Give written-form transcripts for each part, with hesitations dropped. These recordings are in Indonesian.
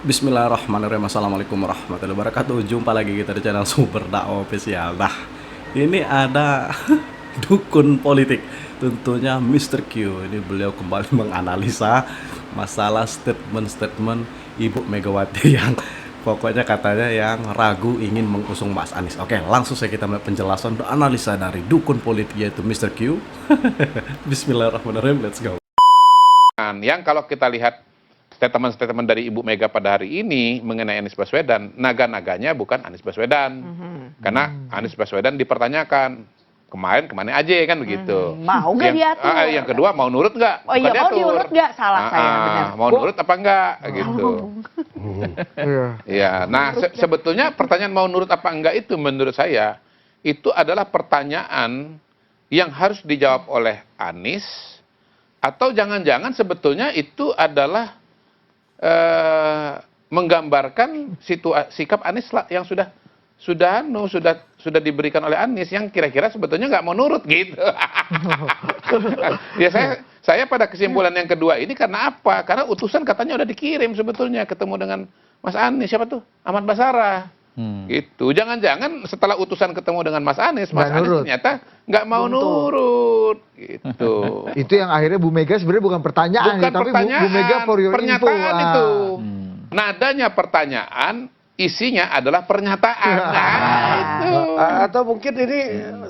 Bismillahirrahmanirrahim. Assalamualaikum warahmatullahi wabarakatuh. Jumpa lagi kita di channel Sumber Dakwah Official. Nah, ini ada dukun politik, tentunya Mr. Q. Ini beliau kembali menganalisa masalah statement-statement Ibu Megawati yang pokoknya katanya yang ragu ingin mengusung Mas Anies. Oke, langsung saja kita melihat penjelasan dan analisa dari dukun politik yaitu Mr. Q. Bismillahirrahmanirrahim. Let's go. Yang kalau kita lihat statement-statement dari Ibu Mega pada hari ini mengenai Anies Baswedan, naga-naganya bukan Anies Baswedan. Karena Anies Baswedan dipertanyakan, kemana aja kan begitu. Mau nggak diatur? Yang kedua, mau nurut nggak? Oh iya, mau diurut nggak? Salah saya, benar. Mau nurut apa enggak? Gitu. Ya, nah sebetulnya pertanyaan mau nurut apa enggak itu menurut saya, itu adalah pertanyaan yang harus dijawab oleh Anies, atau jangan-jangan sebetulnya itu adalah menggambarkan sikap Anies yang sudah diberikan oleh Anies yang kira-kira sebetulnya nggak mau nurut gitu. Ya saya pada kesimpulan yang kedua ini karena apa? Karena utusan katanya udah dikirim sebetulnya ketemu dengan Mas Anies, siapa tuh? Ahmad Basarah. Gitu. Jangan-jangan setelah utusan ketemu dengan Mas Anies ternyata nggak mau nurut. Gitu. Itu yang akhirnya Bu Mega sebenarnya bukan pertanyaan, bukan tapi pertanyaan, Bu Mega for your pernyataan info. itu. Nadanya pertanyaan, isinya adalah pernyataan. Nah, itu. Atau mungkin ini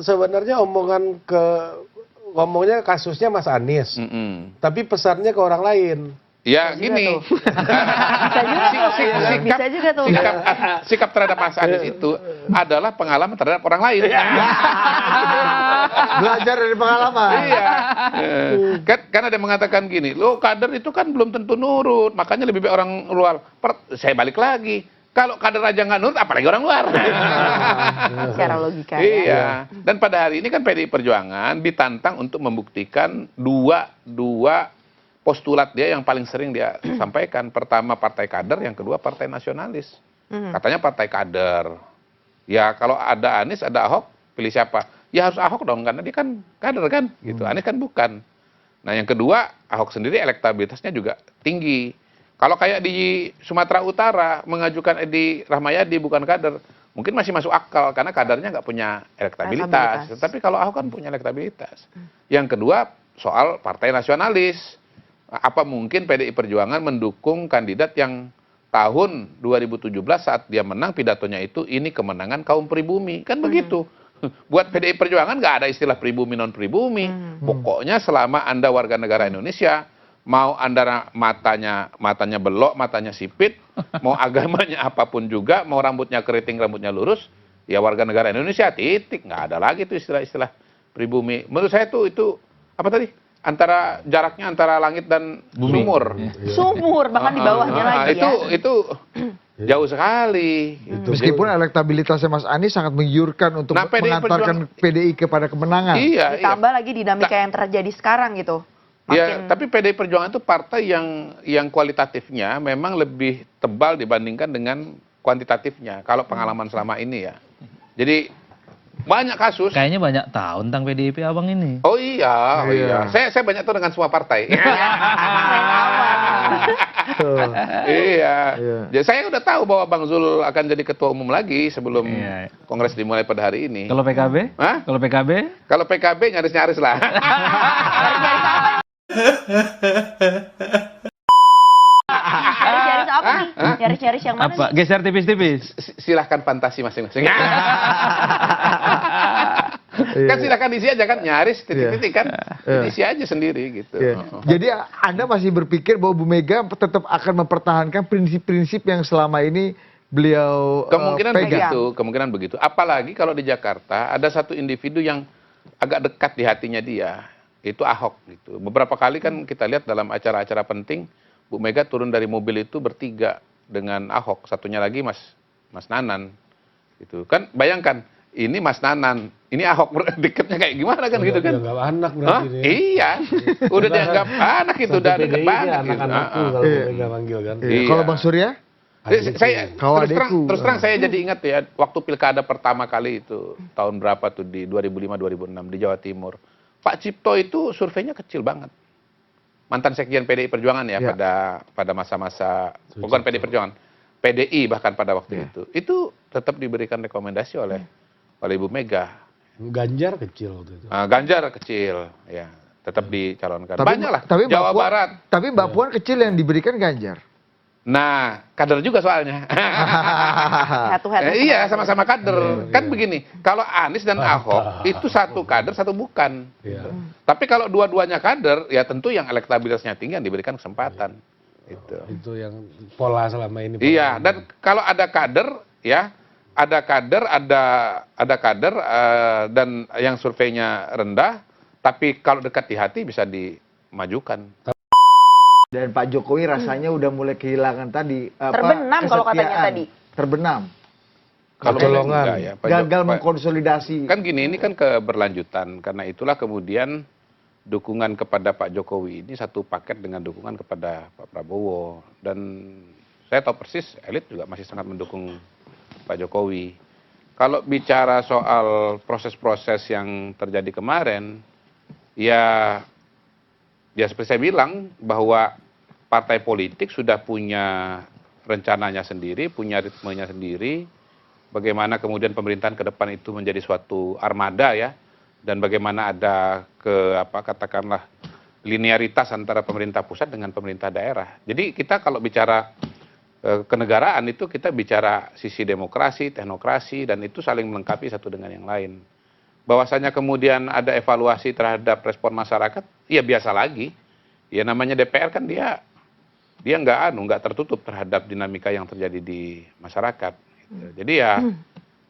sebenarnya ngomongnya kasusnya Mas Anies, tapi pesannya ke orang lain. Ya gini, Bisa juga tuh. sikap terhadap Mas Anies itu adalah pengalaman terhadap orang lain. Belajar dari pengalaman. Iya, karena dia mengatakan gini, lo kader itu kan belum tentu nurut, makanya lebih baik orang luar. Saya balik lagi, kalau kader aja nggak nurut, apalagi orang luar. Secara logika. Iya, dan pada hari ini kan PDI Perjuangan ditantang untuk membuktikan dua postulat dia yang paling sering dia sampaikan. Pertama partai kader, yang kedua partai nasionalis. Katanya partai kader. Ya kalau ada Anies, ada Ahok, pilih siapa? Ya harus Ahok dong, karena dia kan kader kan. Gitu. Anies kan bukan. Nah yang kedua, Ahok sendiri elektabilitasnya juga tinggi. Kalau kayak di Sumatera Utara, mengajukan Edi Rahmayadi bukan kader, mungkin masih masuk akal, karena kadernya nggak punya elektabilitas. Tapi kalau Ahok kan punya elektabilitas. Yang kedua, soal partai nasionalis. Apa mungkin PDI Perjuangan mendukung kandidat yang tahun 2017 saat dia menang pidatonya itu ini kemenangan kaum pribumi, kan begitu. Buat PDI Perjuangan nggak ada istilah pribumi non pribumi. Pokoknya selama Anda warga negara Indonesia, mau Anda matanya belok, matanya sipit, mau agamanya apapun juga, mau rambutnya keriting, rambutnya lurus, ya warga negara Indonesia, titik. Nggak ada lagi tuh istilah-istilah pribumi. Menurut saya tuh itu apa tadi? Jaraknya antara langit dan sumur. Sumur, bahkan di bawahnya lagi ya. Itu jauh sekali. Meskipun elektabilitasnya Mas Anies sangat menggiurkan untuk mengantarkan PDI kepada kemenangan. Iya. Ditambah lagi dinamika yang terjadi sekarang gitu. Ya, tapi PDI Perjuangan itu partai yang kualitatifnya memang lebih tebal dibandingkan dengan kuantitatifnya. Kalau pengalaman selama ini ya. Jadi banyak kasus. Kayaknya banyak tahu tentang PDIP abang ini. Oh iya. Saya banyak tahu dengan semua partai. Iya. Jadi saya udah tahu bahwa Bang Zul akan jadi ketua umum lagi sebelum kongres dimulai pada hari ini. Kalau PKB? Hah? Kalau PKB? Kalau PKB nyaris-nyaris lah. Nyaris apa nih? Nyaris-nyaris yang mana? Apa? Geser tipis-tipis. Silahkan fantasi masing-masing. Kan silahkan isi aja kan, nyaris titik-titik kan, isi aja sendiri gitu. Jadi Anda masih berpikir bahwa Bu Mega tetap akan mempertahankan prinsip-prinsip yang selama ini beliau kemungkinan begitu. Apalagi kalau di Jakarta ada satu individu yang agak dekat di hatinya dia, itu Ahok gitu. Beberapa kali kan kita lihat dalam acara-acara penting, Bu Mega turun dari mobil itu bertiga dengan Ahok, satunya lagi Mas Nanan, gitu kan. Bayangkan, ini Mas Nanan, ini Ahok deketnya kayak gimana kan gitu kan? Dianggap anak berarti ini. Iya, udah dianggap anak itu, udah deket banget. Anak-anakku kalau Mega panggil kan. Kalau Bang Surya? Saya terus terang saya jadi ingat ya, waktu pilkada pertama kali itu tahun berapa tuh, di 2005-2006 di Jawa Timur. Pak Cipto itu surveinya kecil banget. mantan sekjen PDI Perjuangan ya, Ya. pada masa-masa bukan PDI Perjuangan, PDI bahkan pada waktu itu tetap diberikan rekomendasi oleh Ibu Mega. Ganjar kecil waktu itu. Ganjar kecil, ya tetap dicalonkan. Tapi- Banyak lah, tapi Mbak Jawa Puan- Barat. Tapi Mbak Puan kecil yang diberikan Ganjar. Nah, kader juga soalnya. Head to head. Iya, sama-sama kader. Kan begini, kalau Anies dan Ahok itu satu kader, satu bukan. Iya. Tapi kalau dua-duanya kader, ya tentu yang elektabilitasnya tinggi yang diberikan kesempatan. Itu. Itu yang pola selama ini. Iya, dan kalau ada kader, ya ada kader dan yang surveinya rendah, tapi kalau dekat di hati bisa dimajukan. Dan Pak Jokowi rasanya udah mulai kehilangan tadi Terbenam kalau katanya kesetiaan. tadi. Terbenam. Kalau Kecolongan. enggak ya, Pak Gagal Pak- mengkonsolidasi. Kan gini, ini kan keberlanjutan. Karena itulah kemudian dukungan kepada Pak Jokowi ini satu paket dengan dukungan kepada Pak Prabowo. Dan saya tahu persis, elit juga masih sangat mendukung Pak Jokowi. Kalau bicara soal proses-proses yang terjadi kemarin, ya seperti saya bilang, bahwa partai politik sudah punya rencananya sendiri, punya ritmenya sendiri, bagaimana kemudian pemerintahan ke depan itu menjadi suatu armada ya, dan bagaimana ada katakanlah linearitas antara pemerintah pusat dengan pemerintah daerah. Jadi kita kalau bicara kenegaraan itu kita bicara sisi demokrasi, teknokrasi, dan itu saling melengkapi satu dengan yang lain. Bahwasanya kemudian ada evaluasi terhadap respon masyarakat, ya biasa lagi. Ya namanya DPR kan dia nggak tertutup terhadap dinamika yang terjadi di masyarakat. Gitu. Jadi ya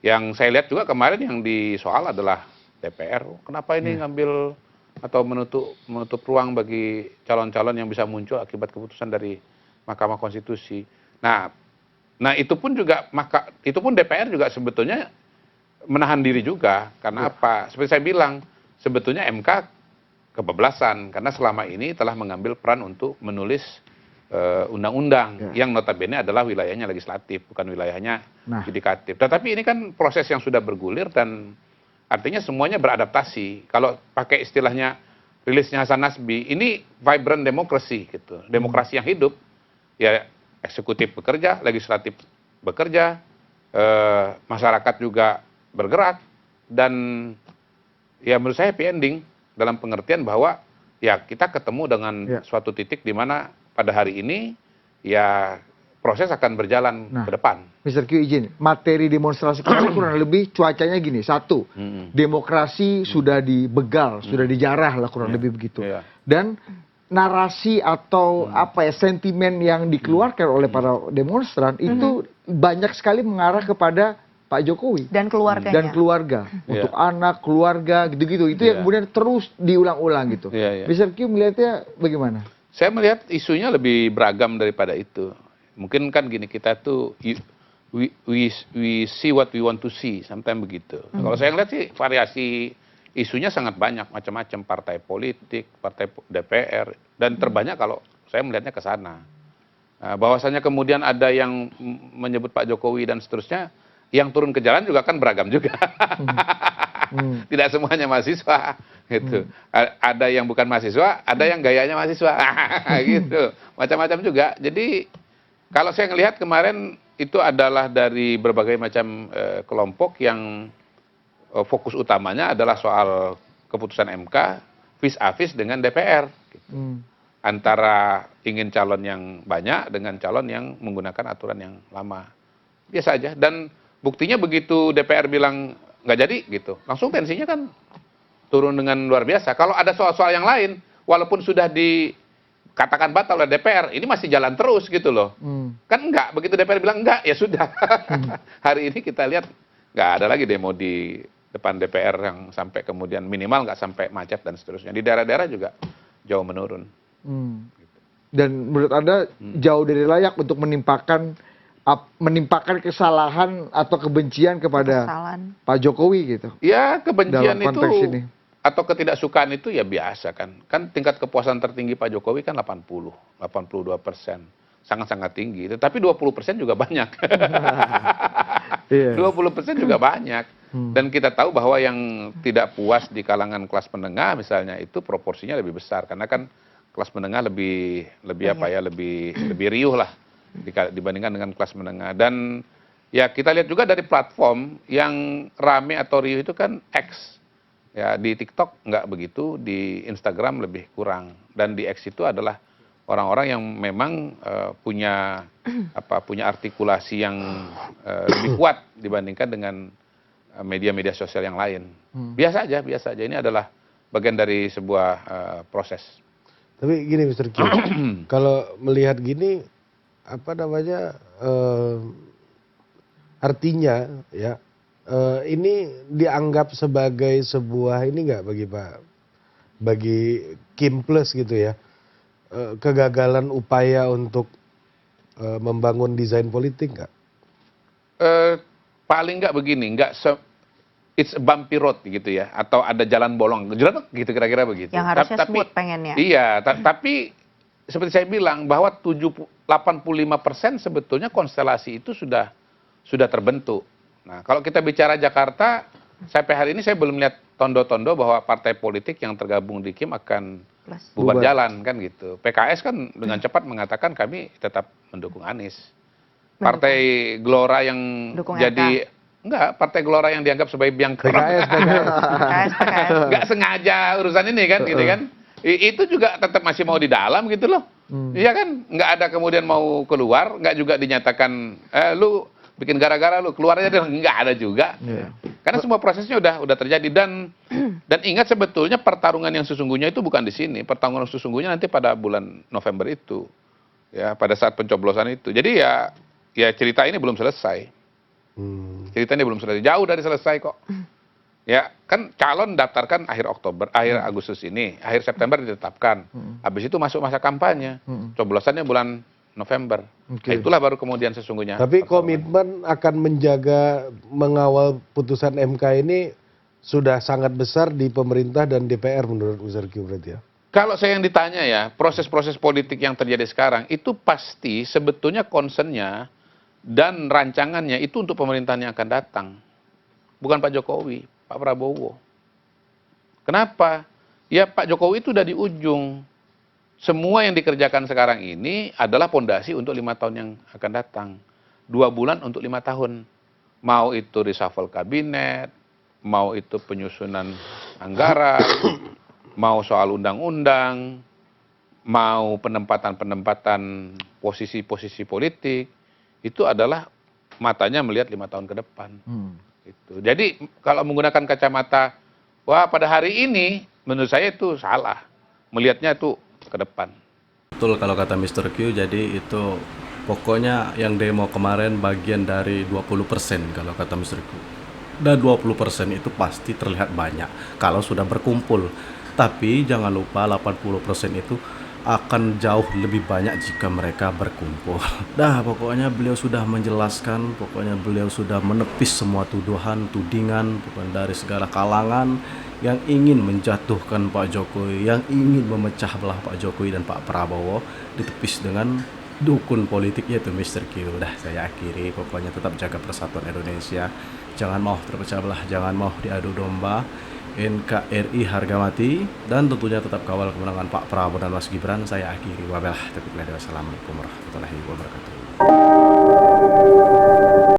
yang saya lihat juga kemarin yang disoal adalah DPR. Kenapa ini ngambil atau menutup ruang bagi calon-calon yang bisa muncul akibat keputusan dari Mahkamah Konstitusi. Nah itu pun DPR juga sebetulnya menahan diri juga. Karena apa? Seperti saya bilang, sebetulnya MK kebablasan karena selama ini telah mengambil peran untuk menulis undang-undang yang notabene adalah wilayahnya legislatif, bukan wilayahnya yudikatif. Tetapi ini kan proses yang sudah bergulir dan artinya semuanya beradaptasi. Kalau pakai istilahnya rilisnya Hasan Nasbi, ini vibrant democracy gitu. Demokrasi yang hidup. Ya eksekutif bekerja, legislatif bekerja, masyarakat juga bergerak, dan ya menurut saya happy ending dalam pengertian bahwa ya kita ketemu dengan suatu titik di mana pada hari ini ya proses akan berjalan ke depan. Mr. Q izin, materi demonstrasi kemarin kurang lebih cuacanya gini. Satu, demokrasi sudah dibegal, sudah dijarah lah kurang lebih begitu. Dan narasi atau sentimen yang dikeluarkan oleh para demonstran itu banyak sekali mengarah kepada Pak Jokowi Dan keluarganya. dan keluarga, untuk anak, keluarga, gitu-gitu. Itu yang kemudian terus diulang-ulang gitu. Mr. Q melihatnya bagaimana? Saya melihat isunya lebih beragam daripada itu. Mungkin kan gini, kita tuh we see what we want to see, sometimes begitu. Kalau saya lihat sih variasi isunya sangat banyak, macam-macam partai politik, partai DPR, dan terbanyak kalau saya melihatnya ke sana. Bahwasanya kemudian ada yang menyebut Pak Jokowi dan seterusnya, yang turun ke jalan juga kan beragam juga. Tidak semuanya mahasiswa gitu. Ada yang bukan mahasiswa, ada yang gayanya mahasiswa. Gitu. Macam-macam juga. Jadi kalau saya ngelihat kemarin itu adalah dari berbagai macam kelompok yang fokus utamanya adalah soal keputusan MK vis-a-vis dengan DPR gitu. Antara ingin calon yang banyak dengan calon yang menggunakan aturan yang lama. Biasa aja. Dan buktinya begitu DPR bilang nggak jadi gitu, langsung tensinya kan turun dengan luar biasa. Kalau ada soal-soal yang lain, walaupun sudah dikatakan batal oleh DPR, ini masih jalan terus gitu loh. Kan enggak, begitu DPR bilang enggak, ya sudah. Hari ini kita lihat nggak ada lagi demo di depan DPR yang sampai kemudian minimal nggak sampai macet dan seterusnya. Di daerah-daerah juga jauh menurun. Dan menurut Anda jauh dari layak untuk menimpakan kesalahan atau kebencian kepada Pak Jokowi gitu. Ya, kebencian dalam konteks itu ini. Atau ketidaksukaan itu ya biasa kan. Kan tingkat kepuasan tertinggi Pak Jokowi kan 82%. Sangat-sangat tinggi. Tetapi 20% juga banyak. 20% juga banyak. Dan kita tahu bahwa yang tidak puas di kalangan kelas menengah misalnya itu proporsinya lebih besar. Karena kan kelas menengah lebih lebih riuh lah dibandingkan dengan kelas menengah. Dan ya kita lihat juga dari platform yang rame atau riuh itu kan X. Ya, di TikTok nggak begitu, di Instagram lebih kurang. Dan di X itu adalah orang-orang yang memang punya artikulasi yang lebih kuat dibandingkan dengan media-media sosial yang lain. Biasa aja. Ini adalah bagian dari sebuah proses. Tapi gini Mr. Q, kalau melihat gini, artinya ya, ini dianggap sebagai sebuah ini nggak bagi Kim Plus gitu ya, kegagalan upaya untuk membangun desain politik nggak? Paling nggak begini, it's a bumpy road gitu ya, atau ada jalan bolong, jelas gitu kira-kira begitu. Yang harusnya smooth pengennya. Iya, tapi seperti saya bilang bahwa 85% sebetulnya konstelasi itu sudah terbentuk. Nah, kalau kita bicara Jakarta, sampai hari ini saya belum lihat tondo-tondo bahwa partai politik yang tergabung di Kim akan bubar jalan kan gitu. PKS kan dengan cepat mengatakan kami tetap mendukung Anies. Partai Gelora yang Partai Gelora yang dianggap sebagai biang kerok. PKS. Nggak sengaja urusan ini kan, gitu kan. Itu juga tetap masih mau di dalam gitu loh. Iya kan, nggak ada kemudian mau keluar, nggak juga dinyatakan, lu bikin gara-gara lu keluar aja, nggak ada juga. Karena semua prosesnya udah terjadi dan ingat sebetulnya pertarungan yang sesungguhnya itu bukan di sini, pertarungan sesungguhnya nanti pada bulan November itu, ya pada saat pencoblosan itu. Jadi ya cerita ini belum selesai. Cerita ini belum selesai, jauh dari selesai kok. Ya kan calon daftarkan akhir Agustus ini, akhir September ditetapkan. Habis itu masuk masa kampanye, coblosannya bulan November. Nah, itulah baru kemudian sesungguhnya. Tapi komitmen akan menjaga mengawal putusan MK ini sudah sangat besar di pemerintah dan DPR menurut Mr. Q berarti ya? Kalau saya yang ditanya ya, proses-proses politik yang terjadi sekarang itu pasti sebetulnya concern-nya dan rancangannya itu untuk pemerintahan yang akan datang. Bukan Pak Jokowi, Pak Prabowo. Kenapa? Ya Pak Jokowi itu udah di ujung. Semua yang dikerjakan sekarang ini adalah pondasi untuk 5 tahun yang akan datang. 2 bulan untuk 5 tahun. Mau itu reshuffle kabinet, mau itu penyusunan anggaran, mau soal undang-undang, mau penempatan posisi-posisi politik, itu adalah matanya melihat 5 tahun ke depan. Gitu. Jadi kalau menggunakan kacamata, wah pada hari ini, menurut saya itu salah. Melihatnya itu ke depan. Betul kalau kata Mr. Q, jadi itu pokoknya yang demo kemarin bagian dari 20% kalau kata Mr. Q. Dan 20% itu pasti terlihat banyak kalau sudah berkumpul. Tapi jangan lupa 80% itu akan jauh lebih banyak jika mereka berkumpul. Dah pokoknya beliau sudah menjelaskan, pokoknya beliau sudah menepis semua tuduhan, tudingan, bukan dari segala kalangan yang ingin menjatuhkan Pak Jokowi, yang ingin memecah belah Pak Jokowi dan Pak Prabowo, ditepis dengan dukun politik yaitu Mr. Q. Udah saya akhiri, pokoknya tetap jaga persatuan Indonesia, jangan mau terpecah belah, jangan mau diadu domba. NKRI harga mati, dan tentunya tetap kawal kemenangan Pak Prabowo dan Mas Gibran. Saya akhiri, wabillahi taufiq wal hidayah. Wassalamualaikum warahmatullahi wabarakatuh.